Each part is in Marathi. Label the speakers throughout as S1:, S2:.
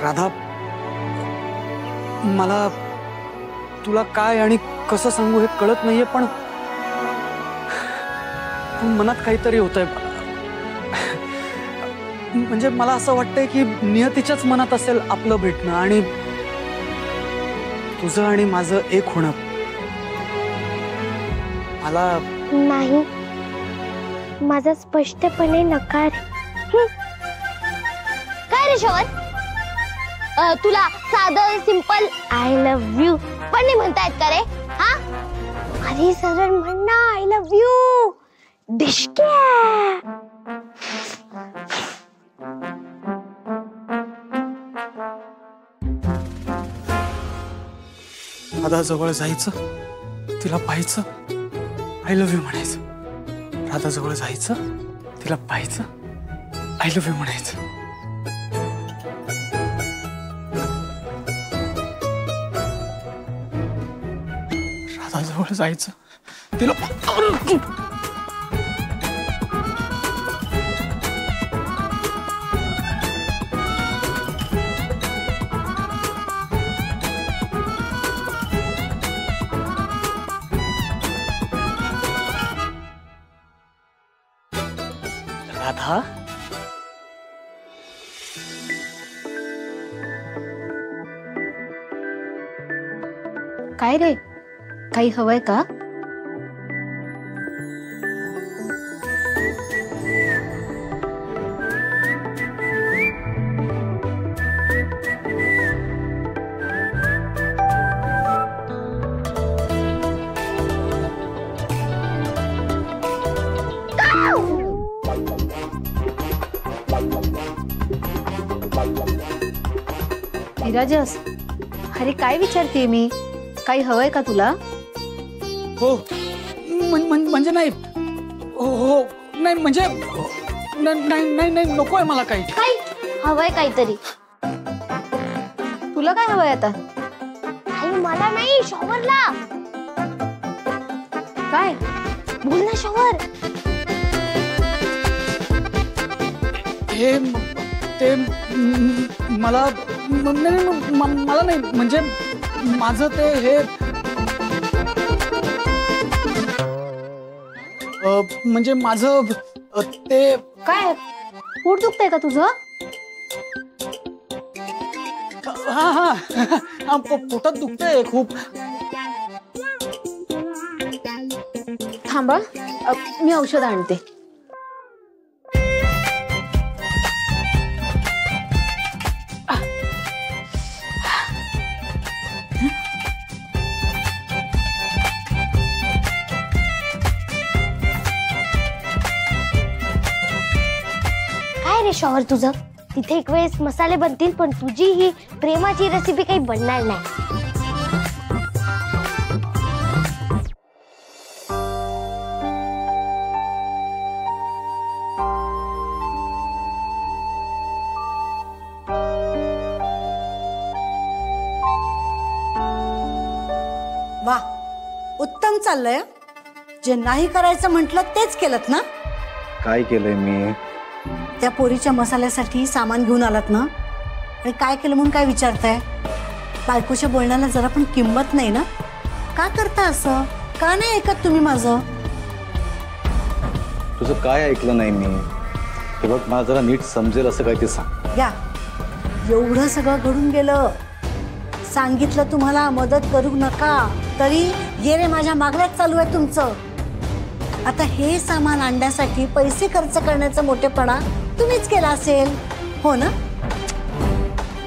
S1: राधा, मला तुला काय आणि कसं सांगू हे कळत नाहीये, पण मनात काहीतरी होतंय. म्हणजे मला असं वाटतंय की नियतीच्याच मनात असेल आपलं भेटणं आणि तुझं आणि माझं एक होणं. मला
S2: नाही, माझा स्पष्टपणे नकार. काय रे शवन, तुला साधं सिंपल आय लव्ह यू पण नाही म्हणता येत का रे? हा, अरे सरळ म्हण ना आय लव्ह यू. डिशक्या
S1: राधा जवळ जायचं, तिला पाहायचं, आय लव्ह यू म्हणायचं. राधा जवळ जायचं, तिला पाहायचं, आय लव्ह यू म्हणायचं. राधा जवळ जायचं, तिला राधा.
S3: काय रे, काही हवंय का? विराजस, अरे काय विचारते मी, काही हवंय का तुला?
S1: हो, म्हणजे नाही. हो नाही, म्हणजे नाही नाही नाही, नकोय मला काही.
S2: काय हवंय? काहीतरी
S3: तुला काय हवंय आता?
S2: आई मला नाही, शॉवरला.
S3: काय
S2: बोल ना शॉवर.
S1: हे ते मला मला नाही, म्हणजे माझं ते हे म्हणजे माझं ते
S3: काय, पोट दुखतंय का तुझं?
S1: हा हा हा, पोटात दुखतंय खूप.
S3: थांबा, मी औषध आणते.
S2: शॉवर तुझं तिथे एक वेळेस मसाले बनतील, पण तुझी ही प्रेमाची रेसिपी काही बनणार नाही.
S4: वा, उत्तम चाललंय. जे नाही करायचं म्हटलं तेच केलत ना?
S5: काय केलंय मी?
S4: त्या पोरीच्या मसाल्यासाठी सामान घेऊन आलात ना, आणि काय केलं म्हणून काय विचारताय? बायकोच्या बोलण्याला जरा पण किंमत नाही ना? का करता असं? का नाही ऐकत तुम्ही माझं?
S5: तुझं काय ऐकलं नाही मी? हे बघ, मला जरा नीट समजेल असं काय ते सांग.
S4: या, एवढं सगळं घडून गेलं, सांगितलं तुम्हाला मदत करू नका, तरी ये रे माझ्या मागण्यात चालू आहे तुमचं. आता हे सामान आणण्यासाठी पैसे खर्च करण्याचा मोठेपणा तुम्हीच केला असेल, हो ना?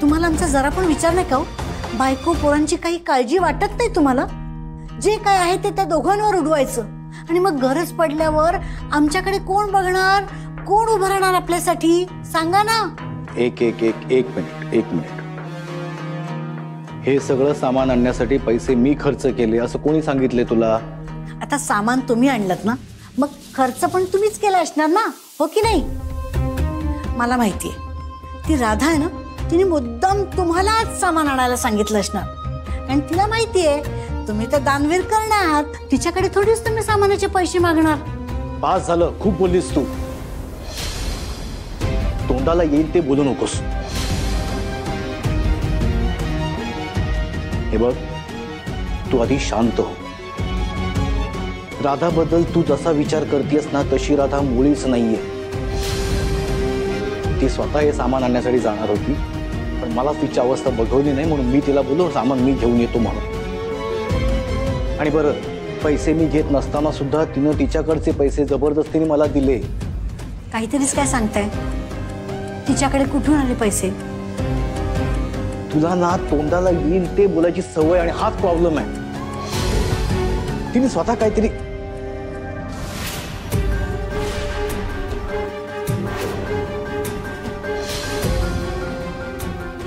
S4: तुम्हाला आमचा जरा पण विचार नाही का? बायको पोरांची काही काळजी वाटत नाही तुम्हाला? जे काय आहे ते त्या दोघांवर उडवायचं, आणि मग गरज पडल्यावर आमच्याकडे कोण बघणार, कोण उभं राहणार आपल्यासाठी? सांगा ना.
S5: एक मिनिट. हे सगळं सामान आणण्यासाठी पैसे मी खर्च केले असं कोणी सांगितले तुला?
S4: आता सामान तुम्ही आणलं ना, मग खर्च पण तुम्हीच केला असणार ना, हो की नाही? मला माहितीये, ती राधा आहे ना, तिने मुद्दाम तुम्हालाच सामान आणायला सांगितलं असणार, कारण तिला माहितीये तुम्ही तर दानवीर करणार, तिच्याकडे थोडीच तुम्ही सामानाचे पैसे मागणार.
S5: पास झालं, खूप बोललीस तू. तोंडाला येईल ते बोलू नकोस. हे बघ, तू आधी शांत हो. राधाबद्दल तू जसा विचार करतेस ना तशी राधा मुळीच नाहीये. ती स्वतः हे सामान आणण्यासाठी जाणार होती, पण मला तिची अवस्था बघवली नाही म्हणून मी तिला बोललो सामान मी घेऊन येतो म्हणून. आणि बरं, पैसे मी घेत नसताना सुद्धा तिनं तिच्याकडचे पैसे जबरदस्तीने मला दिले.
S4: काहीतरीच काय सांगताय? तिच्याकडे कुठून आले पैसे?
S5: तुला ना तोंडाला येईल ते बोलायची सवय आणि हाच प्रॉब्लेम आहे. तिने स्वतः काहीतरी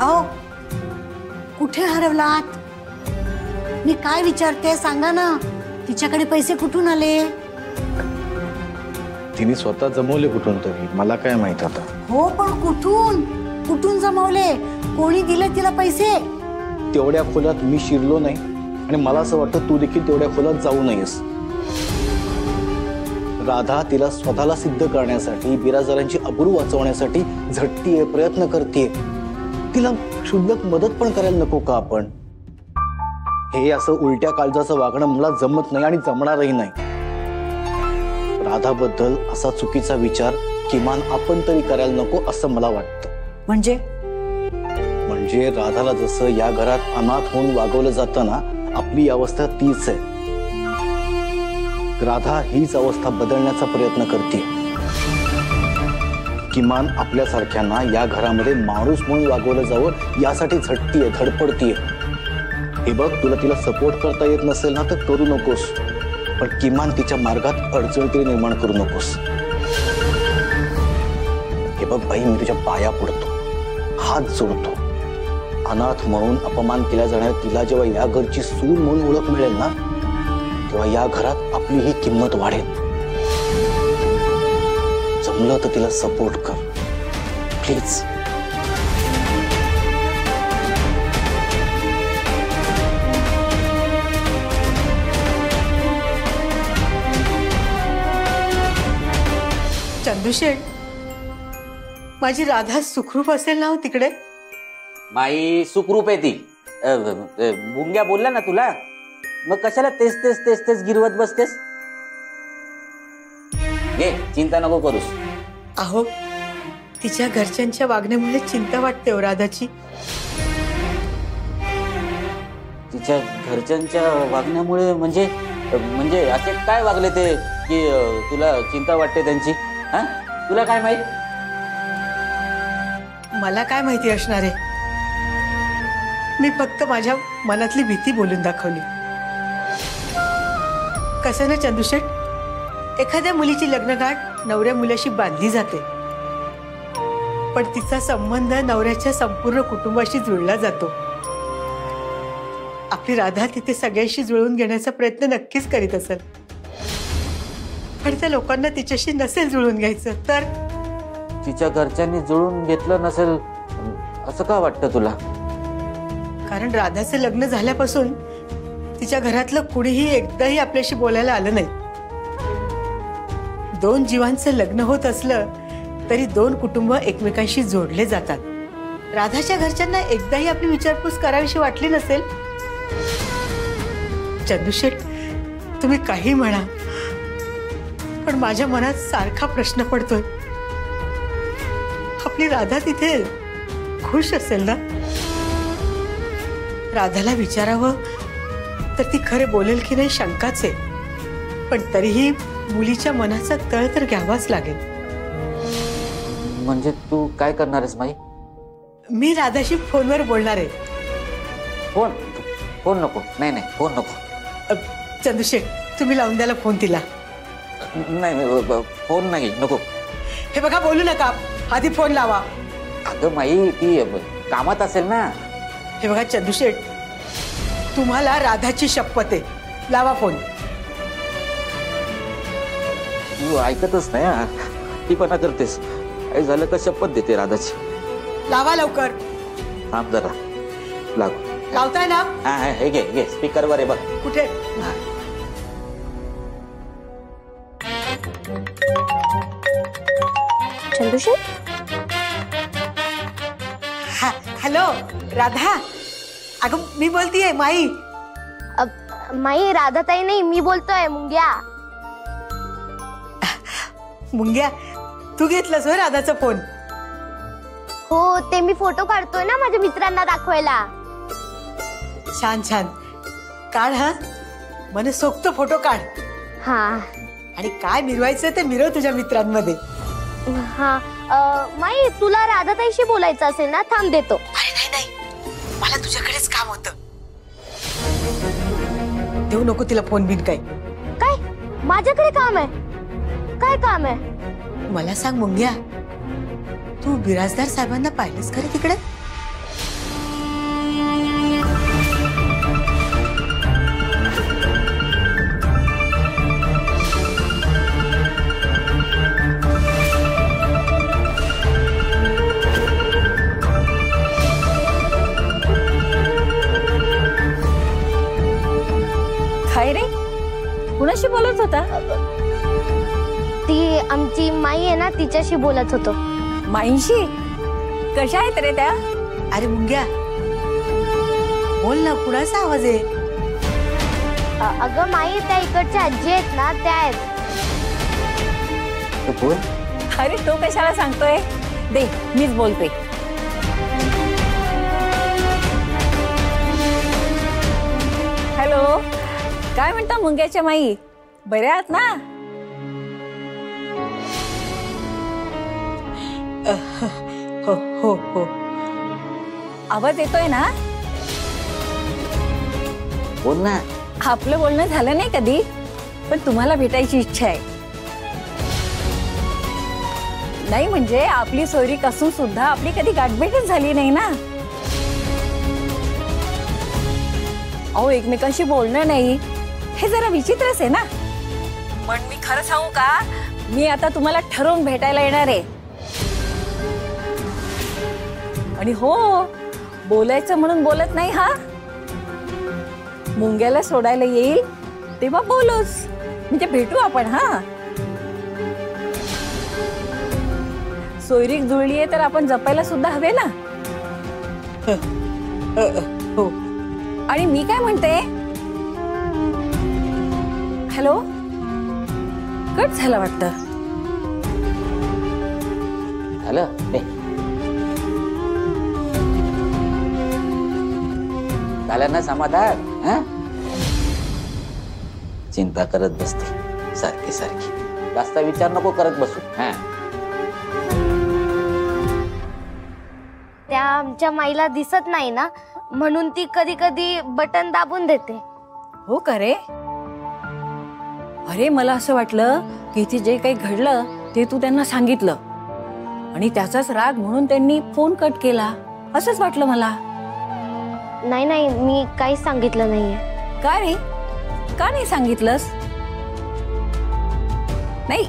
S4: अहो, कुठे हरवलात? मी काय विचारते सांगा ना. तिच्याकडे पैसे कुठून आले?
S5: तिने स्वतः जमवले कुठून तरी, मला काय माहित आता.
S4: हो, पण कुठून कुठून जमवले? कोणी दिले तिला पैसे?
S5: तेवढ्या खोलात मी शिरलो नाही आणि मला असं वाटतं तू देखील तेवढ्या खोलात जाऊ नयेस. राधा तिला स्वतःला सिद्ध करण्यासाठी, बिराजदारांची अब्रू वाचवण्यासाठी झटतीये, प्रयत्न करतेय. तिला क्षुल्लक मदत पण करायला नको का आपण? हे असं उलट्या काळजाचं वागणं मला जमत नाही आणि जमणारही नाही. राधाबद्दल असा चुकीचा विचार किमान आपण तरी करायला नको असं मला वाटतं. म्हणजे राधाला जसं या घरात अनाथ होऊन वागवलं जातं ना, आपली अवस्था तीच आहे. राधा हीच अवस्था बदलण्याचा प्रयत्न करते. किमान आपल्यासारख्यांना या घरामध्ये माणूस म्हणून वागवलं जावं यासाठी झटतीये, धडपडतीये. हे बघ, तुला तिला सपोर्ट करता येत नसेल ना तर करू नकोस, पण किमान तिच्या मार्गात अडचण तरी निर्माण करू नकोस. हे बघ बाई, मी तुझ्या पाया पडतो, हात जोडतो. अनाथ म्हणून अपमान केला जाणार तिला जेव्हा या घरची सून म्हणून ओळख मिळेल ना, तेव्हा या घरात आपली ही किंमत वाढेल. जमलं तर तिला सपोर्ट कर प्लीज.
S6: चंदूशेठ, माझी राधा सुखरूप असेल ना हो तिकडे?
S7: माई सुखरूप आहे ती. मुंग्या बोलला ना तुला, मग कशाला तेच तेच तेच तेच गिरवत बसतेस? घे, चिंता नको करूस.
S6: अहो, तिच्या घरच्यांच्या वागण्यामुळे चिंता वाटते हो राधाची.
S7: तिच्या घरच्यांच्या वागण्यामुळे म्हणजे म्हणजे असे काय वागले ते की तुला चिंता वाटते त्यांची? हा, तुला काय माहित?
S6: मला काय माहिती असणार आहे? मी फक्त माझ्या मनातली भीती बोलून दाखवली. कसं ना चंदूशेठ, एखाद्या मुलीची लग्नगाठ नवऱ्या मुलाशी बांधली जाते, पण तिचा संबंध नवऱ्याच्या संपूर्ण कुटुंबाशी जुळला जातो. आपली राधा तिथे सगळ्यांशी जुळवून घेण्याचा प्रयत्न नक्कीच करीत असेल, पण त्या लोकांना तिच्याशी नसेल जुळवून घ्यायचं तर?
S7: तिच्या घरच्यांनी जुळून घेतलं नसेल असं का वाटतं तुला?
S6: कारण राधाचं लग्न झाल्यापासून तिच्या घरातलं कुणीही एकदाही आपल्याशी बोलायला आलं नाही. दोन जीवांचं लग्न होत असलं तरी दोन कुटुंब एकमेकांशी जोडले जातात. राधाच्या घरच्यांना एकदाही आपली विचारपूस करावीशी वाटली नसेल. चंदूशेठ, तुम्ही काही म्हणा, पण माझ्या मनात सारखा प्रश्न पडतोय, आपली राधा तिथे खुश असेल ना? राधाला विचारावं तर ती खरे बोलेल की नाही शंकाच आहे, पण तरीही मुलीच्या मनाचा तळ तर घ्यावाच लागेल.
S7: म्हणजे तू काय करणार आहेस माई?
S6: मी राधाशी फोनवर बोलणार आहे.
S7: फोन फोन नको. नाही नाही, फोन नको.
S6: चंदूशेठ, तुम्ही लावून द्याला फोन तिला.
S7: नाही, फोन नाही, नको.
S6: हे बघा, बोलू नका, आधी फोन लावा.
S7: अगं माई, ती कामात असेल ना.
S6: हे बघा चंदूशेठ, तुम्हाला राधाची शपथ आहे, लावा फोन.
S7: तू ऐकतच नाही, ती पणा करतेस. काय झालं का शपथ देते राधाची.
S6: लावा लवकर.
S7: थांब जरा, लागू.
S6: लावताय ना?
S7: हा, हे घे घे, स्पीकर वर आहे बघ.
S6: कुठे?
S2: चंदूशेठ,
S6: हॅलो राधा, अगं मी बोलतीये माई.
S2: माई राधाताई नाही, मी बोलतोय मुंग्या.
S6: मुंग्या, तू घेतलास होय राधाचा फोन?
S2: हो, ते मी फोटो काढतोय ना माझ्या मित्रांना दाखवायला.
S6: छान छान काढ हा, मन सोक्त फोटो काढ.
S2: हा
S6: आणि काय मिरवायचं ते मिरव तुझ्या मित्रांमध्ये.
S2: हा. माई तुला राधाताईशी बोलायचं असेल ना, थांब देतो.
S6: नाही नाही, मला तुझ्याकडेच काम होतं. देऊ नको तिला फोन बिन. काय
S2: काय माझ्याकडे काम आहे? काय काम आहे?
S6: मला सांग मुंग्या, तू बिराजदार साहेबांना पाहिलंस खरं तिकडे?
S3: काय रे, कुणाशी बोलत होता?
S2: ती आमची माई आहे ना, तिच्याशी बोलत होतो.
S3: माईंशी? कशा आहेत रे त्या?
S6: अरे मुंग्या बोल ना, कुणाचा आवाज आहे?
S2: अगं माई, त्या इकडच्या आजी आहेत ना, त्या आहेत.
S7: बोल.
S3: अरे तो कशाला सांगतोय, दे मीच बोलते. हॅलो, काय म्हणता मुंग्याच्या माई, बऱ्या आहात ना?
S6: हो हो हो.
S3: आवाज येतोय ना?
S7: बोल ना.
S3: आपलं बोलणं झालं नाही कधी, पण तुम्हाला भेटायची इच्छा आहे. नाही म्हणजे आपली सोयरीक असून सुद्धा आपली कधी गाठभेटच झाली नाही ना. अहो, एकमेकांशी बोलणं नाही हे जरा विचित्रच आहे ना. पण मी खरं सांगू का, मी आता तुम्हाला ठरवून भेटायला येणार आहे. आणि हो, बोलायचं म्हणून बोलत नाही हा. मुंग्याला सोडायला येईल तेव्हा बोलूच, म्हणजे भेटू आपण. हा, सोयरीक जुळली आहे तर आपण जपायला सुद्धा हवे ना.
S6: हो.
S3: आणि मी काय म्हणते, हॅलो, कट झाला वाटतं.
S7: झालं. झालं ना समाधान? चिंता करत बसते सारखी सारखी, जास्त विचार नको करत बसू.
S2: त्या आमच्या माईला दिसत नाही ना, म्हणून ती कधी कधी बटन दाबून देते.
S3: हो का रे? अरे मला असं वाटलं की इथे जे काही घडलं ते तू त्यांना सांगितलं आणि त्याचाच राग म्हणून त्यांनी फोन कट केला, असंच वाटलं मला.
S2: नाही नाही, मी काहीच सांगितलं नाहीये.
S3: का रे, का नाही सांगितलंस? नाही,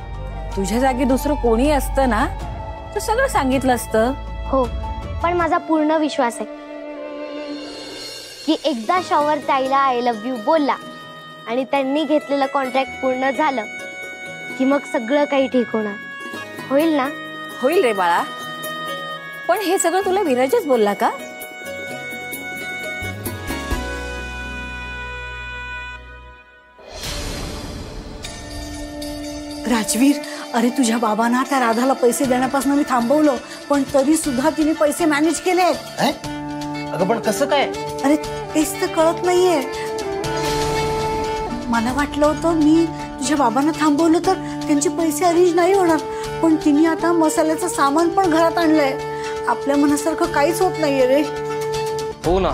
S3: तुझ्या जागी दुसरं कोणी असतं ना तर सगळं सांगितलं असतं.
S2: हो, पण माझा पूर्ण विश्वास आहे की एकदा शॉवर ताईला आय लव्ह यू बोलला आणि त्यांनी घेतलेलं कॉन्ट्रॅक्ट पूर्ण झालं की मग सगळं काही ठीक होणार. होईल ना?
S3: होईल रे बाळा. पण हे सगळं तुला विराजच बोलला का?
S4: राजवीर, अरे तुझ्या बाबांना त्या राधाला पैसे देण्यापासून मी थांबवलं, पण तरी सुद्धा तिने पैसे मॅनेज केले.
S5: अगं पण कसं काय?
S4: अरे तेच तर कळत नाहीये. मला वाटलं होतं मी तुझ्या बाबांना थांबवलं तर त्यांचे पैसे अरेंज नाही होणार, पण तिने आता मसाल्याचं सामान पण घरात आणलंय. आपल्या मनासारखं काहीच होत नाहीये रे.
S1: हो ना,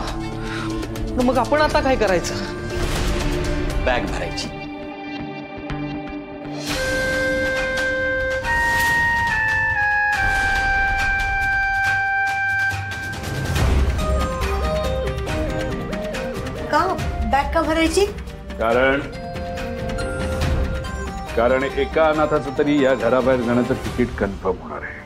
S1: मग आपण आता काय करायचं?
S5: बॅग भरायची.
S4: का बॅग का भरायची?
S8: कारण एका अनाथाचं तरी या घराबाहेर जाण्याचं तिकीट कन्फर्म होणार आहे.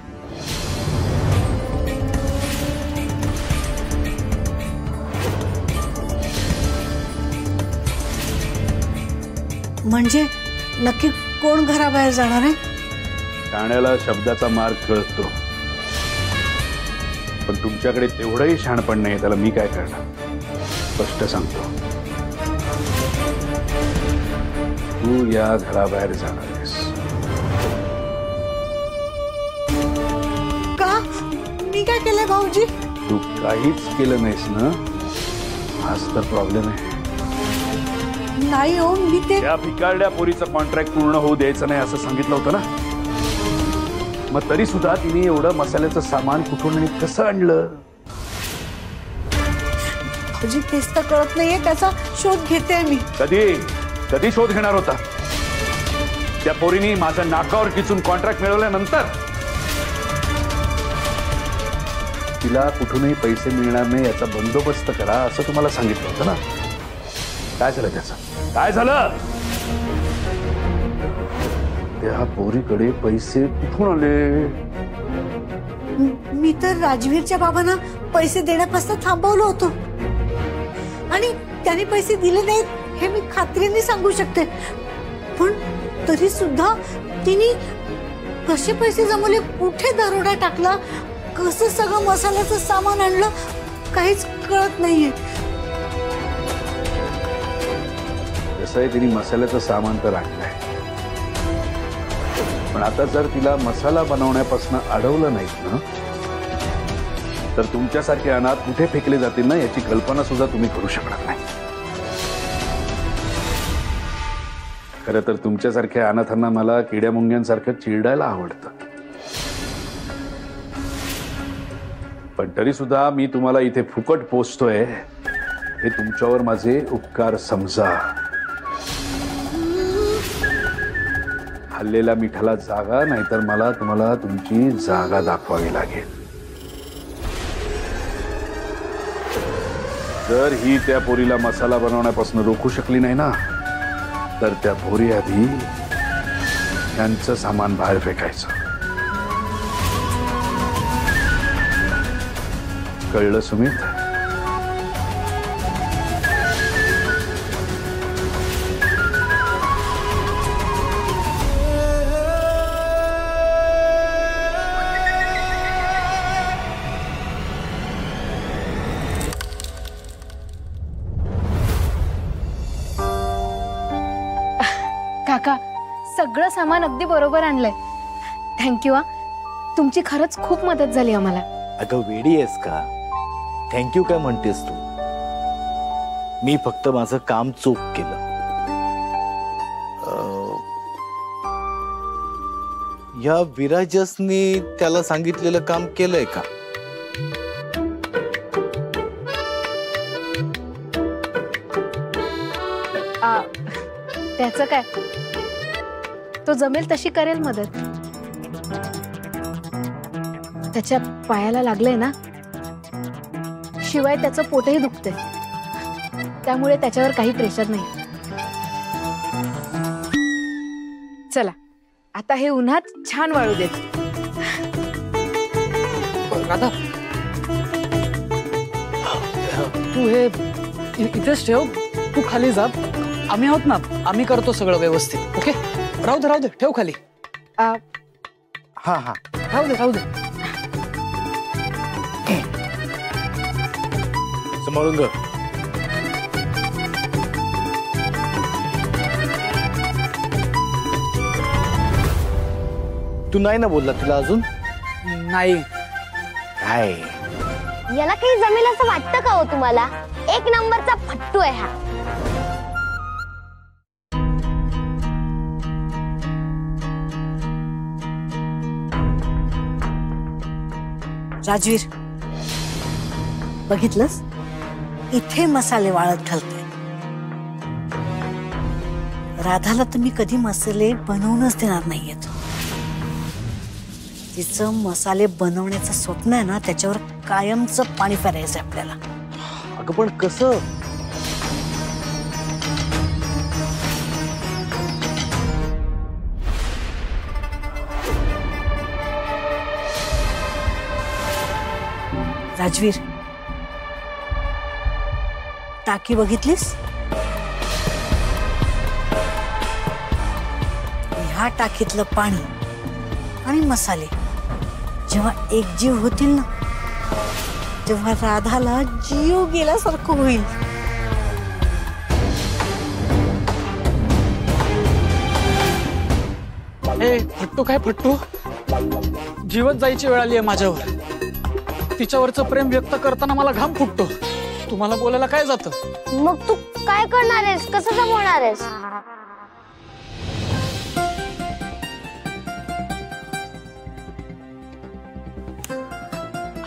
S4: म्हणजे नक्की कोण घराबाहेर जाणार आहे?
S8: ठाण्याला शब्दाचा मार्ग कळतो, पण तुमच्याकडे तेवढंही शहाणपण नाही, त्याला मी काय करणार? स्पष्ट सांगतो, तू या घराबाहेर जाणार आहेस.
S4: का? मी काय केलंय भाऊजी?
S8: तू काहीच केलं नाहीस ना, हाच तर प्रॉब्लेम आहे.
S4: नाही हो, मी ते
S8: त्या भिकारड्या पोरीचं कॉन्ट्रॅक्ट पूर्ण होऊ द्यायचं नाही असं सांगितलं होतं ना. मग तरी सुद्धा तिने एवढं मसाल्याचं सामान कुठून आणि कसं आणलं?
S4: भाऊजी तेच तर कळत नाहीये, त्याचा शोध घेते मी.
S8: कधी शोध घेणार होता? त्या पोरीनी माझ्या नाकावर किचून कॉन्ट्रॅक्ट मिळवल्यानंतर तिला कुठूनही पैसे मिळणार नाही याचा बंदोबस्त करा असं तुम्हाला सांगितलं होतं ना. काय झालं त्याचं? काय झालं? त्या पोरीकडे पैसे कुठून आले?
S4: मी तर राजवीरच्या बाबांना पैसे देण्यापासून थांबवलं होतं आणि त्यांनी पैसे दिले नाहीत हे मी खात्रीने सांगू शकते. पण तरी सुद्धा तिने कसे पैसे जमवले, कुठे दरोडा टाकला, कसं सगळं मसाल्याचं सामान आणलं, काहीच कळत नाहीये.
S8: कसं आहे, तिने मसाल्याचं सामान तर आणलंय, पण आता जर तिला मसाला बनवण्यापासून अडवलं नाहीत ना, तर तुमच्यासारखे अनाथ कुठे फेकले जातील ना याची कल्पना सुद्धा तुम्ही करू शकणार नाही. खरं तर तुमच्यासारख्या अनाथांना मला किड्या मुंग्यांसारखं चिरडायला आवडतं. पण तरी सुद्धा मी तुम्हाला इथे फुकट पोचतोय हे तुमच्यावर माझे उपकार समजा. हल्लेल्या मिठाला जागा, नाहीतर मला तुम्हाला तुमची जागा दाखवावी लागेल. जर ही त्या पोरीला मसाला बनवण्यापासून रोखू शकली नाही ना, तर त्या पोरी आधी यांचं सामान बाहेर फेकायचं. कळलं सुमित?
S9: काका, सगळं सामान अगदी बरोबर आणलंय. थँक्यू. तुमची खरंच खूप मदत झाली आम्हाला.
S5: अगं वेडी आहेस का? थँक्यू काय म्हणतेस तू? मी फक्त माझं काम चूक केलं. या विराजसने त्याला सांगितलेलं काम केलंय का?
S9: त्याचं काय, तो जमेल तशी करेल मदत. त्याच्या पायाला लागलंय ना, शिवाय त्याचं पोटही दुखतंय, त्यामुळे त्याच्यावर काही प्रेशर नाही. चला आता हे उन्हात छान वाळू देत.
S1: राधा, तू हे इथेच ठेव, तू खाली जा. आम्ही आहोत ना, आम्ही करतो सगळं व्यवस्थित. ओके, राहू दे ठेव खाली.
S5: हा हा,
S1: राहू दे.
S5: सांभाळून ग. तू नाही ना बोलला तिला अजून?
S1: नाही.
S5: काय
S2: याला काही जमेल असं वाटतं का हो तुम्हाला? एक नंबरचा फट्टू आहे हा.
S4: राजवीर, बघितलंस, इथे मसाले वाळत घालते. राधाला तुम्ही कधी मसाले बनवूनच देणार नाहीयेत. तिचं मसाले बनवण्याचं स्वप्न आहे ना, त्याच्यावर कायमचं पाणी फेरायचं आपल्याला.
S5: अगं पण कसं?
S4: राजवीर, टाकी बघितलीस? ह्या टाकीतलं पाणी आणि मसाले जेव्हा एकजीव होतील ना, तेव्हा राधाला जीव गेल्यासारखं होईल.
S1: ए फट्टू काय फट्टू, जीवच जायची वेळ आली आहे माझ्यावर. तिच्यावरचं प्रेम व्यक्त करताना मला घाम फुटतो. तुम्हाला बोलायला काय जातं?
S2: मग तू काय करणार आहेस, कसं जमवणार आहेस?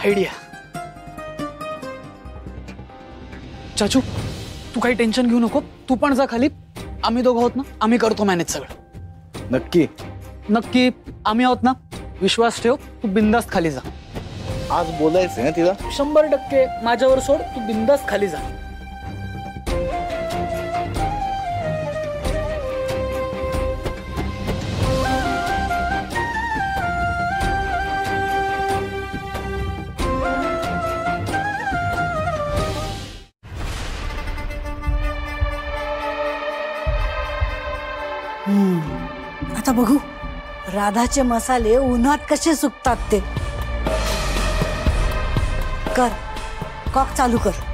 S1: आयडिया. चाचू तू काही टेन्शन घेऊ नको, तू पण जा खाली. आम्ही दोघं आहोत ना, आम्ही करतो मॅनेज सगळं.
S5: नक्की
S1: नक्की आम्ही आहोत ना, विश्वास ठेव. तू बिंदास्त खाली जा.
S5: आज बोलायचंय ना तिला?
S1: 100% माझ्यावर सोड, तू बिंदास्त खाली जा.
S4: आता बघू राधाचे मसाले उन्हात कसे सुकतात ते. कर, कॉक चालू कर.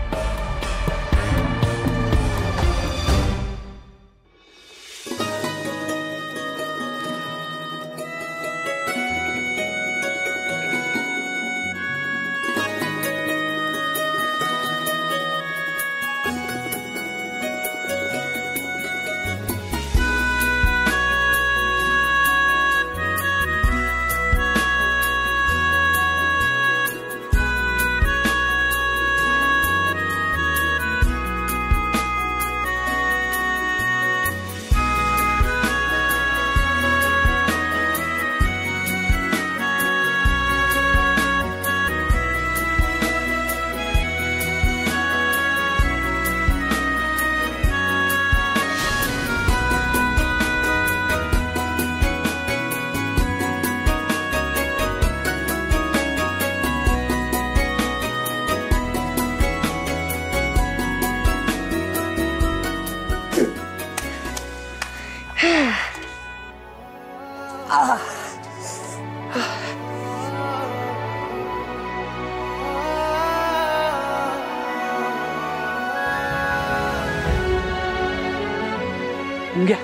S1: घ्या,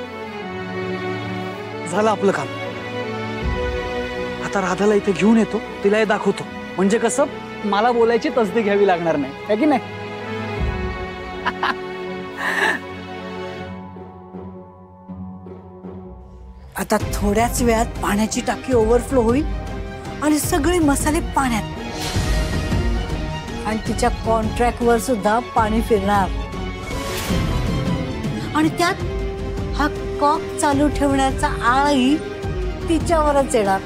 S1: झालं आपलं काम. आता राधाला इथे घेऊन येतो, तिला हे दाखवतो. म्हणजे कसं मला बोलायची तसदी घ्यावी लागणार नाही, है की नाही?
S4: आता थोड्याच वेळात पाण्याची टाकी ओव्हरफ्लो होईल आणि सगळे मसाले पाण्यात, आणि तिच्या कॉन्ट्रॅक्टवर सुद्धा पाणी फिरणार. आणि त्यात हा कॉक चालू ठेवण्याचा आळही तिच्यावरच येणार.